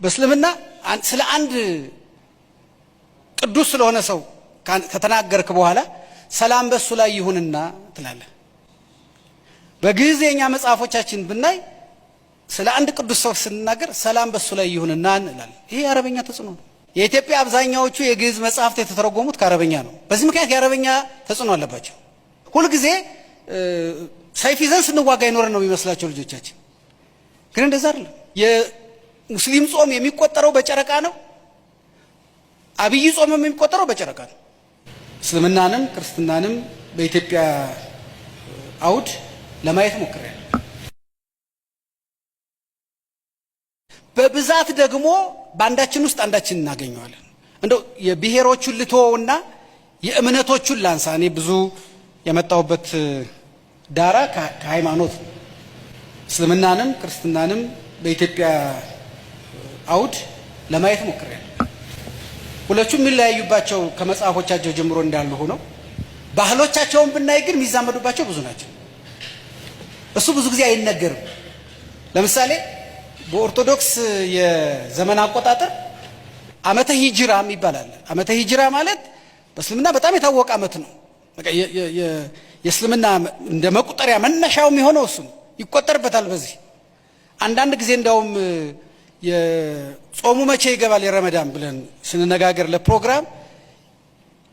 በእስልምና ስለ አንድ ቅዱስ ስለሆነ ሰው ከተናገርክ በኋላ ሰላም በሱ ላይ ይሁንና ትላለህ። በግዕዝ የኛ መጽሐፎቻችን ብናይ ስለ አንድ ቅዱስ ሰው ስንናገር ሰላም በሱ ላይ ይሁንና እንላለን። ይሄ የአረበኛ ተጽዕኖ ነው። የኢትዮጵያ አብዛኛዎቹ የግዕዝ መጽሐፍት የተተረጎሙት ከአረበኛ ነው። በዚህ ምክንያት የአረበኛ ተጽዕኖ አለባቸው። ሁል ጊዜ ሰይፍ ይዘን ስንዋጋ ይኖረን ነው የሚመስላቸው ልጆቻችን። ግን እንደዛ አይደለም። የሙስሊም ጾም የሚቆጠረው በጨረቃ ነው። አብይ ጾም የሚቆጠረው በጨረቃ ነው። እስልምናንም ክርስትናንም በኢትዮጵያ አውድ ለማየት ሞክሬያለሁ። በብዛት ደግሞ በአንዳችን ውስጥ አንዳችን እናገኘዋለን። እንደው የብሔሮቹን ልተወውና የእምነቶቹን ላንሳ። እኔ ብዙ የመጣሁበት ዳራ ከሃይማኖት እስልምናንም ክርስትናንም በኢትዮጵያ አውድ ለማየት ሞክሬያለሁ። ሁለቱም የሚለያዩባቸው ከመጽሐፎቻቸው ጀምሮ እንዳሉ ሆነው ባህሎቻቸውን ብናይ ግን የሚዛመዱባቸው ብዙ ናቸው። እሱ ብዙ ጊዜ አይነገርም። ለምሳሌ በኦርቶዶክስ የዘመን አቆጣጠር ዓመተ ሂጅራ ይባላል። ዓመተ ሂጅራ ማለት በእስልምና በጣም የታወቀ ዓመት ነው። የእስልምና እንደ መቁጠሪያ መነሻው የሚሆነው እሱ ነው፣ ይቆጠርበታል። በዚህ አንዳንድ ጊዜ እንደውም የጾሙ መቼ ይገባል የረመዳን ብለን ስንነጋገር ለፕሮግራም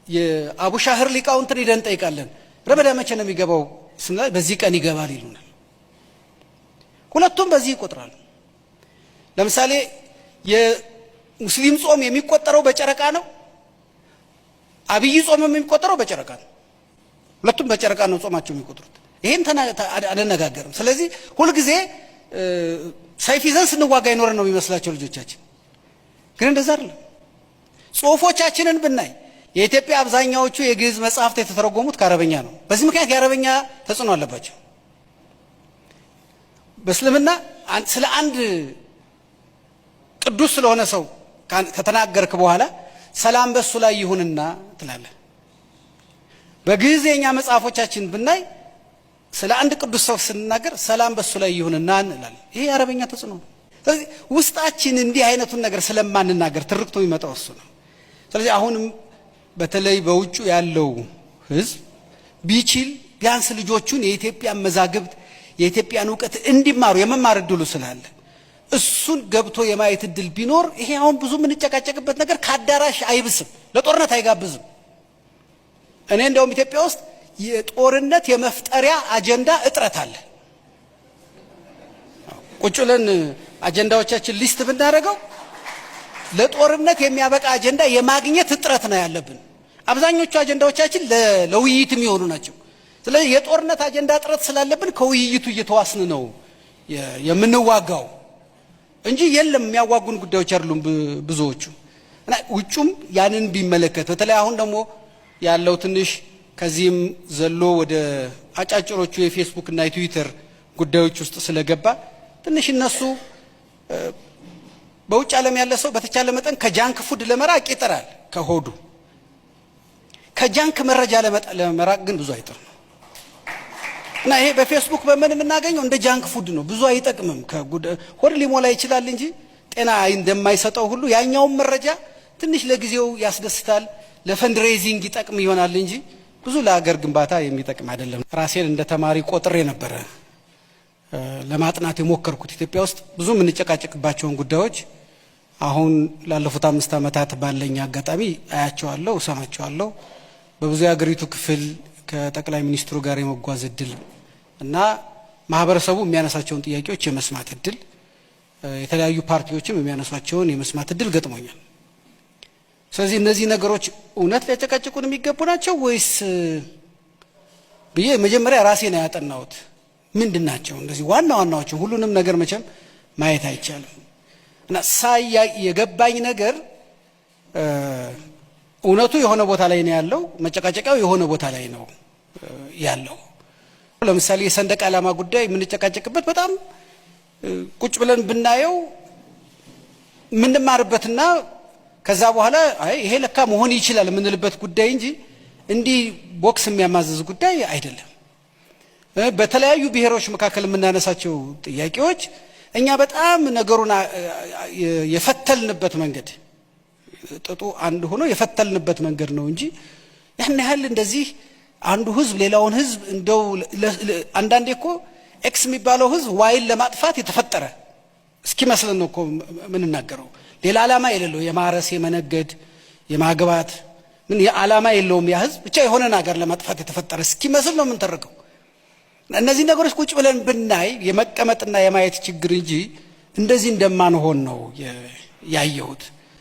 የአቡሻህር ሊቃውንትን ሄደን እንጠይቃለን። ረመዳን መቼ ነው የሚገባው ስንል በዚህ ቀን ይገባል ይሉናል። ሁለቱም በዚህ ይቆጥራሉ። ለምሳሌ የሙስሊም ጾም የሚቆጠረው በጨረቃ ነው። አብይ ጾም የሚቆጠረው በጨረቃ ነው። ሁለቱም በጨረቃ ነው ጾማቸው የሚቆጥሩት። ይሄን አንነጋገርም። ስለዚህ ሁልጊዜ ሰይፍ ይዘን ስንዋጋ ይኖረን ነው የሚመስላቸው ልጆቻችን። ግን እንደዛ አይደለም። ጽሁፎቻችንን ብናይ የኢትዮጵያ አብዛኛዎቹ የግዕዝ መጽሐፍት የተተረጎሙት ከአረበኛ ነው። በዚህ ምክንያት የአረበኛ ተጽዕኖ አለባቸው። በእስልምና ስለ አንድ ቅዱስ ስለሆነ ሰው ከተናገርክ በኋላ ሰላም በሱ ላይ ይሁንና ትላለህ። በግዕዝ የኛ መጽሐፎቻችን ብናይ ስለ አንድ ቅዱስ ሰው ስንናገር ሰላም በሱ ላይ ይሁንና እንላለን። ይሄ የአረበኛ ተጽዕኖ ነው። ስለዚህ ውስጣችን እንዲህ አይነቱን ነገር ስለማንናገር ትርክቶ የሚመጣው እሱ ነው። ስለዚህ አሁንም በተለይ በውጩ ያለው ሕዝብ ቢችል ቢያንስ ልጆቹን የኢትዮጵያን መዛግብት የኢትዮጵያን እውቀት እንዲማሩ የመማር እድሉ ስላለ እሱን ገብቶ የማየት እድል ቢኖር ይሄ አሁን ብዙ የምንጨቃጨቅበት ነገር ከአዳራሽ አይብስም፣ ለጦርነት አይጋብዝም። እኔ እንደውም ኢትዮጵያ ውስጥ የጦርነት የመፍጠሪያ አጀንዳ እጥረት አለ። ቁጭ ብለን አጀንዳዎቻችን ሊስት ብናደርገው ለጦርነት የሚያበቃ አጀንዳ የማግኘት እጥረት ነው ያለብን። አብዛኞቹ አጀንዳዎቻችን ለውይይት የሚሆኑ ናቸው። ስለዚህ የጦርነት አጀንዳ እጥረት ስላለብን ከውይይቱ እየተዋስን ነው የምንዋጋው እንጂ የለም የሚያዋጉን ጉዳዮች አይደሉም ብዙዎቹ። እና ውጩም ያንን ቢመለከት በተለይ አሁን ደግሞ ያለው ትንሽ ከዚህም ዘሎ ወደ አጫጭሮቹ የፌስቡክ እና የትዊተር ጉዳዮች ውስጥ ስለገባ ትንሽ እነሱ በውጭ ዓለም ያለ ሰው በተቻለ መጠን ከጃንክ ፉድ ለመራቅ ይጥራል። ከሆዱ ከጃንክ መረጃ ለመራቅ ግን ብዙ አይጥር ነው። እና ይሄ በፌስቡክ በምን የምናገኘው እንደ ጃንክ ፉድ ነው። ብዙ አይጠቅምም። ሆድ ሊሞላ ይችላል እንጂ ጤና እንደማይሰጠው ሁሉ ያኛውን መረጃ ትንሽ ለጊዜው ያስደስታል፣ ለፈንድሬዚንግ ይጠቅም ይሆናል እንጂ ብዙ ለሀገር ግንባታ የሚጠቅም አይደለም። ራሴን እንደ ተማሪ ቆጥሬ ነበረ ለማጥናት የሞከርኩት። ኢትዮጵያ ውስጥ ብዙ የምንጨቃጨቅባቸውን ጉዳዮች አሁን ላለፉት 5 ዓመታት ባለኝ አጋጣሚ አያቸዋለሁ፣ እሰማቸዋለሁ። በብዙ የሀገሪቱ ክፍል ከጠቅላይ ሚኒስትሩ ጋር የመጓዝ እድል እና ማህበረሰቡ የሚያነሳቸውን ጥያቄዎች የመስማት እድል፣ የተለያዩ ፓርቲዎችም የሚያነሷቸውን የመስማት እድል ገጥሞኛል። ስለዚህ እነዚህ ነገሮች እውነት ሊያጨቃጭቁን የሚገቡ ናቸው ወይስ ብዬ መጀመሪያ ራሴ ነው ያጠናሁት። ምንድን ናቸው እንደዚህ ዋና ዋናዎችን? ሁሉንም ነገር መቼም ማየት አይቻልም። እና የገባኝ ነገር እውነቱ የሆነ ቦታ ላይ ነው ያለው፣ መጨቃጨቂያው የሆነ ቦታ ላይ ነው ያለው። ለምሳሌ የሰንደቅ ዓላማ ጉዳይ የምንጨቃጨቅበት በጣም ቁጭ ብለን ብናየው የምንማርበትና ከዛ በኋላ አይ ይሄ ለካ መሆን ይችላል የምንልበት ጉዳይ እንጂ እንዲህ ቦክስ የሚያማዝዝ ጉዳይ አይደለም። በተለያዩ ብሔሮች መካከል የምናነሳቸው ጥያቄዎች እኛ በጣም ነገሩን የፈተልንበት መንገድ ጥጡ አንድ ሆኖ የፈተልንበት መንገድ ነው እንጂ ያን ያህል እንደዚህ አንዱ ህዝብ ሌላውን ህዝብ እንደው አንዳንዴ እኮ ኤክስ የሚባለው ህዝብ ዋይን ለማጥፋት የተፈጠረ እስኪመስለን ነው እኮ ምን እናገረው ሌላ ዓላማ የሌለው የማረስ የመነገድ የማግባት ምን የዓላማ የለውም ያ ህዝብ ብቻ የሆነ ነገር ለማጥፋት የተፈጠረ እስኪመስል ነው ምን ተርከው እነዚህ ነገሮች ቁጭ ብለን ብናይ የመቀመጥና የማየት ችግር እንጂ እንደዚህ እንደማንሆን ነው ያየሁት።